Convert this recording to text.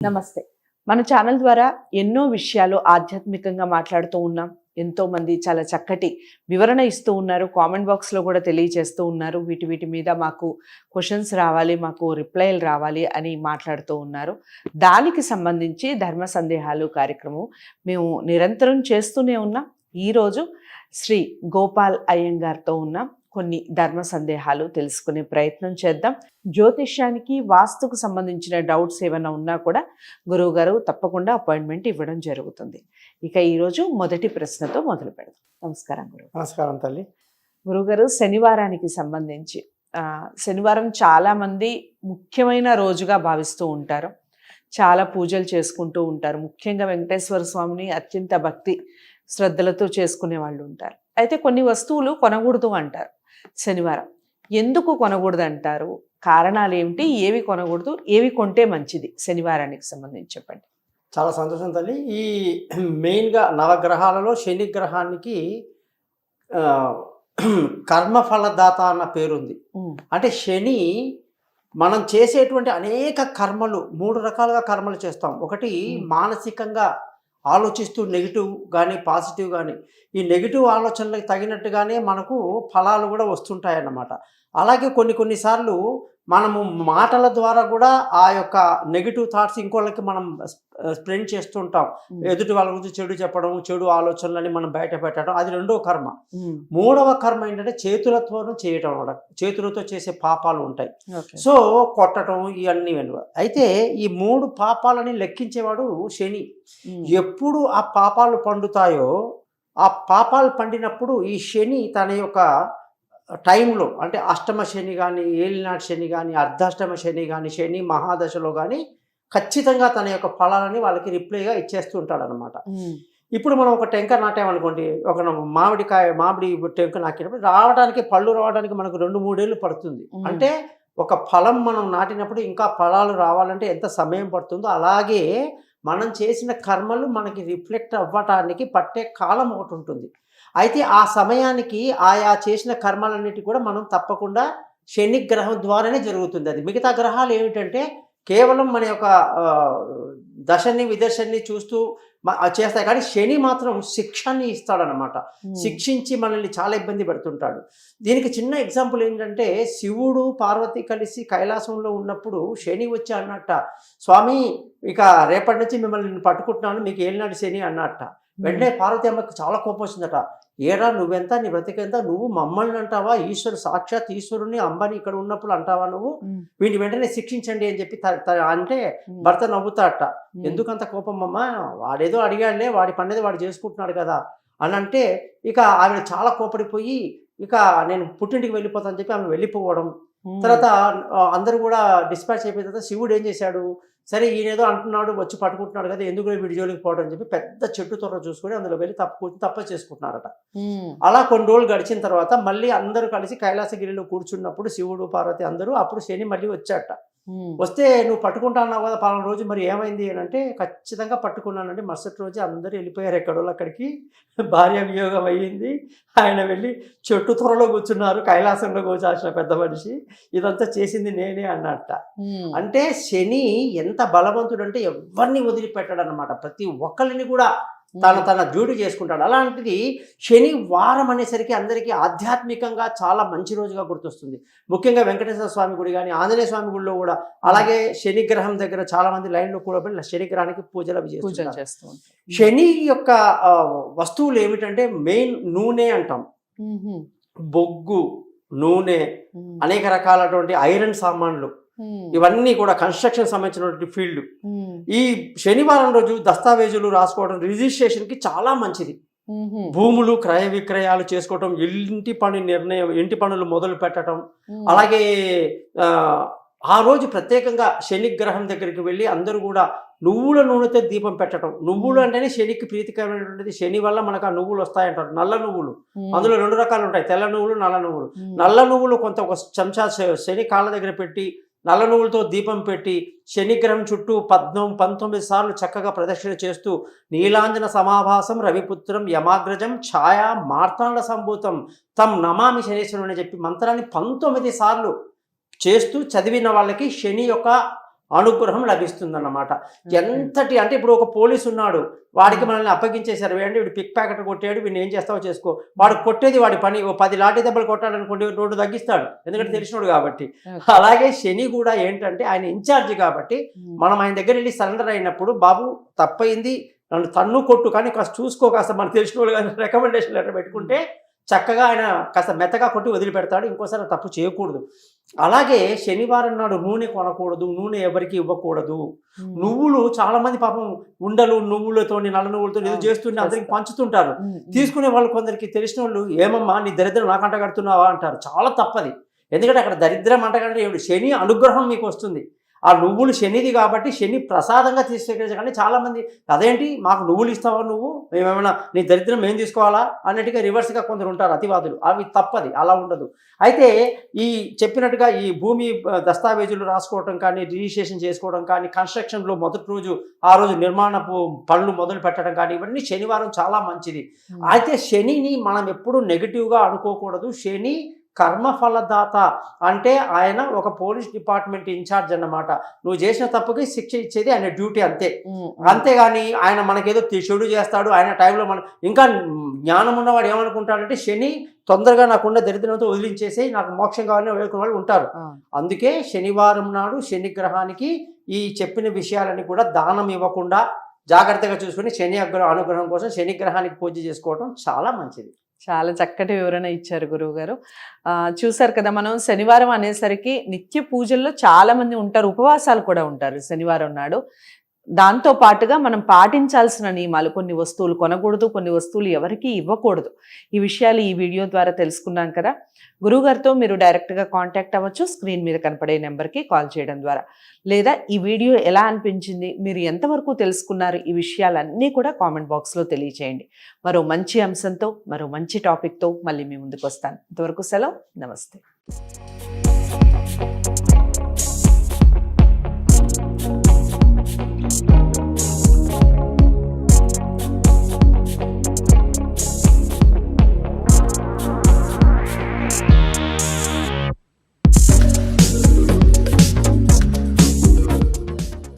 నమస్తే. మన ఛానల్ ద్వారా ఎన్నో విషయాలు ఆధ్యాత్మికంగా మాట్లాడుతూ ఉన్నాం. ఎంతో మంది చాలా చక్కటి వివరణ ఇస్తూ ఉన్నారు. కామెంట్ బాక్స్‌లో కూడా తెలియజేస్తూ ఉన్నారు. వీటి మీద మాకు క్వెషన్స్ రావాలి, మాకు రిప్లైలు రావాలి అని మాట్లాడుతూ ఉన్నారు. దానికి సంబంధించి ధర్మ సందేహాలు కార్యక్రమం మేము నిరంతరం చేస్తూనే ఉన్నాం. ఈరోజు శ్రీ గోపాల్ అయ్యంగార్తో ఉన్నాం. కొన్ని ధర్మ సందేహాలు తెలుసుకునే ప్రయత్నం చేద్దాం. జ్యోతిష్యానికి వాస్తుకు సంబంధించిన డౌట్స్ ఏమైనా ఉన్నా కూడా గురువుగారు తప్పకుండా అపాయింట్మెంట్ ఇవ్వడం జరుగుతుంది. ఇక ఈరోజు మొదటి ప్రశ్నతో మొదలు పెడదాం. నమస్కారం గురువు. నమస్కారం తల్లి. గురువుగారు, శనివారానికి సంబంధించి శనివారం చాలామంది ముఖ్యమైన రోజుగా భావిస్తూ ఉంటారు. చాలా పూజలు చేసుకుంటూ ఉంటారు. ముఖ్యంగా వెంకటేశ్వర స్వామిని అత్యంత భక్తి శ్రద్ధలతో చేసుకునే వాళ్ళు ఉంటారు. అయితే కొన్ని వస్తువులు కొనకూడదు అంటారు. శనివారం ఎందుకు కొనకూడదు అంటారు? కారణాలు ఏమిటి? ఏవి కొనకూడదు, ఏవి కొంటే మంచిది శనివారానికి సంబంధించి చెప్పండి. చాలా సంతోషం తల్లి. ఈ మెయిన్గా నవగ్రహాలలో శని గ్రహానికి కర్మఫలదాత అన్న పేరుంది. అంటే శని మనం చేసేటువంటి అనేక కర్మలు, 3 రకాలుగా కర్మలు చేస్తాం. ఒకటి మానసికంగా ఆలోచిస్తూ నెగిటివ్ కానీ పాజిటివ్ కానీ, ఈ నెగిటివ్ ఆలోచనలకు తగినట్టుగానే మనకు ఫలాలు కూడా వస్తుంటాయి అన్నమాట. అలాగే కొన్నిసార్లు మనము మాటల ద్వారా కూడా ఆ యొక్క నెగిటివ్ థాట్స్ ఇంకోళ్ళకి మనం స్ప్రెడ్ చేస్తుంటాం. ఎదుటి వాళ్ళ గురించి చెడు చెప్పడం, చెడు ఆలోచనలని మనం బయట పెట్టడం, అది రెండో కర్మ. మూడవ కర్మ ఏంటంటే చేతులతోనూ చేయటం అన్నమాట. చేతులతో చేసే పాపాలు ఉంటాయి. సో కొట్టడం ఇవన్నీ అయితే ఈ 3 పాపాలని లెక్కించేవాడు శని. ఎప్పుడు ఆ పాపాలు పండుతాయో, ఆ పాపాలు పండినప్పుడు ఈ శని తన యొక్క టైంలో, అంటే అష్టమ శని కానీ, ఏలినాటి శని కానీ, అర్ధాష్టమ శని కానీ, శని మహాదశలో కానీ ఖచ్చితంగా తన యొక్క ఫలాలని వాళ్ళకి రిప్లైగా ఇచ్చేస్తూ ఉంటాడు అనమాట. ఇప్పుడు మనం ఒక టెంక నాటామనుకోండి, ఒక మామిడి టెంక నాకినప్పుడు రావడానికి, పళ్ళు రావడానికి మనకు 2-3 ఏళ్ళు పడుతుంది. అంటే ఒక ఫలం మనం నాటినప్పుడు ఇంకా ఫలాలు రావాలంటే ఎంత సమయం పడుతుందో, అలాగే మనం చేసిన కర్మలు మనకి రిఫ్లెక్ట్ అవ్వటానికి పట్టే కాలం ఒకటి ఉంటుంది. అయితే ఆ సమయానికి ఆయా చేసిన కర్మలన్నిటి కూడా మనం తప్పకుండా శని గ్రహం ద్వారానే జరుగుతుంది. అది మిగతా గ్రహాలు ఏమిటంటే కేవలం మన యొక్క దశని విదర్శని చూస్తూ చేస్తాయి. కానీ శని మాత్రం శిక్షని ఇస్తాడనమాట. శిక్షించి మనల్ని చాలా ఇబ్బంది పెడుతుంటాడు. దీనికి చిన్న ఎగ్జాంపుల్ ఏంటంటే, శివుడు పార్వతి కలిసి కైలాసంలో ఉన్నప్పుడు శని వచ్చి అన్నట్ట, స్వామి ఇక రేపటి నుంచి మిమ్మల్ని పట్టుకుంటున్నాను, మీకు ఏలినాటి శని అన్నట్ట. వెంటనే పార్వతి అమ్మకి చాలా కోపం వచ్చిందట. ఏరా నువ్వెంత, నీ బ్రతికెంత, నువ్వు మమ్మల్ని అంటావా? సాక్షాత్ ఈశ్వరుని అంబని ఇక్కడ ఉన్నప్పుడు అంటావా నువ్వు? వీడిని వెంటనే శిక్షించండి అని చెప్పి అంటే భర్త నవ్వుతాడట. ఎందుకంత కోపం అమ్మ, వాడేదో అడిగాడులే, వాడి పనేది వాడు చేసుకుంటున్నాడు కదా అని అంటే, ఇక ఆవిడ చాలా కోపడిపోయి ఇక నేను పుట్టింటికి వెళ్ళిపోతానని చెప్పి ఆమె వెళ్ళిపోవడం. తర్వాత అందరూ కూడా డిస్పాచ్ అయిపోయిన తర్వాత శివుడు ఏం చేశాడు, సరే ఈయనేదో అంటున్నాడు, వచ్చి పట్టుకుంటున్నాడు కదా, ఎందుకు వీడి జోలికి పోవడం అని చెప్పి పెద్ద చెట్టు తొర్ర చూసుకొని అందులో వెళ్ళి తప్ప చేసుకుంటున్నారట. అలా కొన్ని రోజులు గడిచిన తర్వాత మళ్ళీ అందరూ కలిసి కైలాసగిరిలో కూర్చున్నప్పుడు శివుడు పార్వతి అందరూ, అప్పుడు శని మళ్ళీ వచ్చాట. వస్తే నువ్వు పట్టుకుంటా అన్నావు కదా పలానా రోజు, మరి ఏమైంది అని అంటే, ఖచ్చితంగా పట్టుకున్నానండి. మరుసటి రోజు అందరూ వెళ్ళిపోయారు ఎక్కడో అక్కడికి, భార్య వియోగం అయ్యింది. ఆయన వెళ్ళి చెట్టు త్వరలో కూర్చున్నారు, కైలాసంలో కూర్చాల్సిన పెద్ద మనిషి, ఇదంతా చేసింది నేనే అన్నట్ట. అంటే శని ఎంత బలవంతుడు అంటే ఎవరిని వదిలిపెట్టాడు అనమాట. ప్రతి ఒక్కరిని కూడా తన డ్యూటీ చేసుకుంటాడు. అలాంటిది శనివారం అనేసరికి అందరికీ ఆధ్యాత్మికంగా చాలా మంచి రోజుగా గుర్తొస్తుంది. ముఖ్యంగా వెంకటేశ్వర స్వామి గుడి కానీ, ఆంజనేయ స్వామి గుడిలో కూడా, అలాగే శని గ్రహం దగ్గర చాలా మంది లైన్లో కూడా శని గ్రహానికి పూజలు చేస్తూ. శని యొక్క వస్తువులు ఏమిటంటే మెయిన్ నూనె అంటాం, బొగ్గు, నూనె, అనేక రకాలటువంటి ఐరన్ సామాన్లు, ఇవన్నీ కూడా కన్స్ట్రక్షన్ సంబంధించినటువంటి ఫీల్డ్. ఈ శనివారం రోజు దస్తావేజులు రాసుకోవడం, రిజిస్ట్రేషన్ కి చాలా మంచిది. భూములు క్రయ విక్రయాలు చేసుకోవటం, ఇంటి పనులు మొదలు పెట్టడం. అలాగే ఆ రోజు ప్రత్యేకంగా శని గ్రహం దగ్గరికి వెళ్ళి అందరూ కూడా నువ్వుల నూనెతో దీపం పెట్టడం. నువ్వులు అంటేనే శనికి ప్రీతికరమైనటువంటిది. శని వల్ల మనకు ఆ నువ్వులు వస్తాయంటారు, నల్ల నువ్వులు. అందులో 2 రకాలు ఉంటాయి, తెల్ల నువ్వులు, నల్ల నువ్వులు. నల్ల నువ్వులు కొంత ఒక చెంచా శని కాళ్ళ దగ్గర పెట్టి, నల్ల నువ్వులతో దీపం పెట్టి, శనిగ్రహం చుట్టూ 19 సార్లు చక్కగా ప్రదక్షిణ చేస్తూ, నీలాంజన సమాభాసం రవిపుత్రం యమాగ్రజం ఛాయా మార్తాండ సంభూతం తం నమామి శనీశ్వరుని అని చెప్పి మంత్రాన్ని 19 సార్లు చేస్తూ చదివిన వాళ్ళకి శని యొక్క అనుగ్రహం లభిస్తుందన్నమాట. ఎంతటి అంటే ఇప్పుడు ఒక పోలీసు ఉన్నాడు, వాడికి మనల్ని అప్పగించేశారు, వేయండి వీడు పిక్ ప్యాకెట్ కొట్టాడు, వీడిని ఏం చేస్తావో చేసుకో, వాడు కొట్టేది వాడి పని. ఓ 10 లాఠీ దెబ్బలు కొట్టాడనుకోండి, 2 తగ్గిస్తాడు, ఎందుకంటే తెలిసినోడు కాబట్టి. అలాగే శని కూడా ఏంటంటే ఆయన ఇన్ఛార్జ్ కాబట్టి మనం ఆయన దగ్గర వెళ్ళి సరెండర్ అయినప్పుడు, బాబు తప్పైంది, నన్ను తన్ను కొట్టు, కానీ కాస్త చూసుకో, కాస్త మనకు తెలిసిన వాళ్ళు కానీ రికమెండేషన్ లెటర్ పెట్టుకుంటే చక్కగా ఆయన కాస్త మెత్తగా కొట్టి వదిలిపెడతాడు, ఇంకోసారి తప్పు చేయకూడదు. అలాగే శనివారం నాడు నూనె కొనకూడదు, నూనె ఎవరికి ఇవ్వకూడదు. నువ్వులు చాలా మంది పాపం ఉండలు నువ్వులతో, నల్ల నువ్వులతో ఏదో చేస్తుంటే అందరికి పంచుతుంటారు. తీసుకునే వాళ్ళు కొందరికి తెలిసిన వాళ్ళు, ఏమమ్మా నీ దరిద్రం నాకు అంటగడుతున్నావా అంటారు. చాలా తప్పది. ఎందుకంటే అక్కడ దరిద్రం అంటగంటే ఏమిటి, శని అనుగ్రహం మీకు వస్తుంది. ఆ నువ్వులు శనిది కాబట్టి శని ప్రసాదంగా తీసుకెళ్ళి చాలామంది అదేంటి మాకు నువ్వులు ఇస్తావా, నువ్వు మేమేమైనా నీ దరిద్రం ఏం తీసుకోవాలా అన్నట్టుగా రివర్స్గా కొందరు ఉంటారు అతివాదులు. అవి తప్పది, అలా ఉండదు. అయితే ఈ చెప్పినట్టుగా ఈ భూమి దస్తావేజులు రాసుకోవడం కానీ, రిజిస్ట్రేషన్ చేసుకోవడం కానీ, కన్స్ట్రక్షన్లో మొదటి రోజు ఆ రోజు నిర్మాణపు పనులు మొదలు పెట్టడం కానీ, ఇవన్నీ శనివారం చాలా మంచిది. అయితే శనిని మనం ఎప్పుడూ నెగిటివ్గా అనుకోకూడదు. శని కర్మఫలదాత అంటే ఆయన ఒక పోలీస్ డిపార్ట్మెంట్ ఇన్ఛార్జ్ అన్నమాట. నువ్వు చేసిన తప్పుకి శిక్ష ఇచ్చేది ఆయన డ్యూటీ, అంతే. అంతేగాని ఆయన మనకేదో చెడు చేస్తాడు, ఆయన టైంలో మనం ఇంకా జ్ఞానం ఉన్నవాడు ఏమనుకుంటాడంటే శని తొందరగా నాకున్న దరిద్రంతో వదిలించేసి నాకు మోక్షం కావాలని వేడుకున్న వాళ్ళు ఉంటారు. అందుకే శనివారం నాడు శని గ్రహానికి ఈ చెప్పిన విషయాలని కూడా దానం ఇవ్వకుండా జాగ్రత్తగా చూసుకుని శని అనుగ్రహం కోసం శని గ్రహానికి పూజ చేసుకోవడం చాలా మంచిది. చాలా చక్కటి వివరణ ఇచ్చారు గురువుగారు. చూసారు కదా, మనం శనివారం అనేసరికి నిత్య పూజల్లో చాలా మంది ఉంటారు, ఉపవాసాలు కూడా ఉంటారు శనివారం నాడు. దాంతో పాటుగా మనం పాటించాల్సిన నియమాలు, కొన్ని వస్తువులు కొనకూడదు, కొన్ని వస్తువులు ఎవరికి ఇవ్వకూడదు. ఈ విషయాలు ఈ వీడియో ద్వారా తెలుసుకున్నాం కదా. గురువుగారితో మీరు డైరెక్ట్గా కాంటాక్ట్ అవ్వచ్చు, స్క్రీన్ మీద కనపడే నెంబర్కి కాల్ చేయడం ద్వారా. లేదా ఈ వీడియో ఎలా అనిపించింది, మీరు ఎంతవరకు తెలుసుకున్నారు, ఈ విషయాలన్నీ కూడా కామెంట్ బాక్స్లో తెలియచేయండి. మరో మంచి అంశంతో, మరో మంచి టాపిక్తో మళ్ళీ మీ ముందుకు వస్తాను. ఇంతవరకు సెలవు, నమస్తే.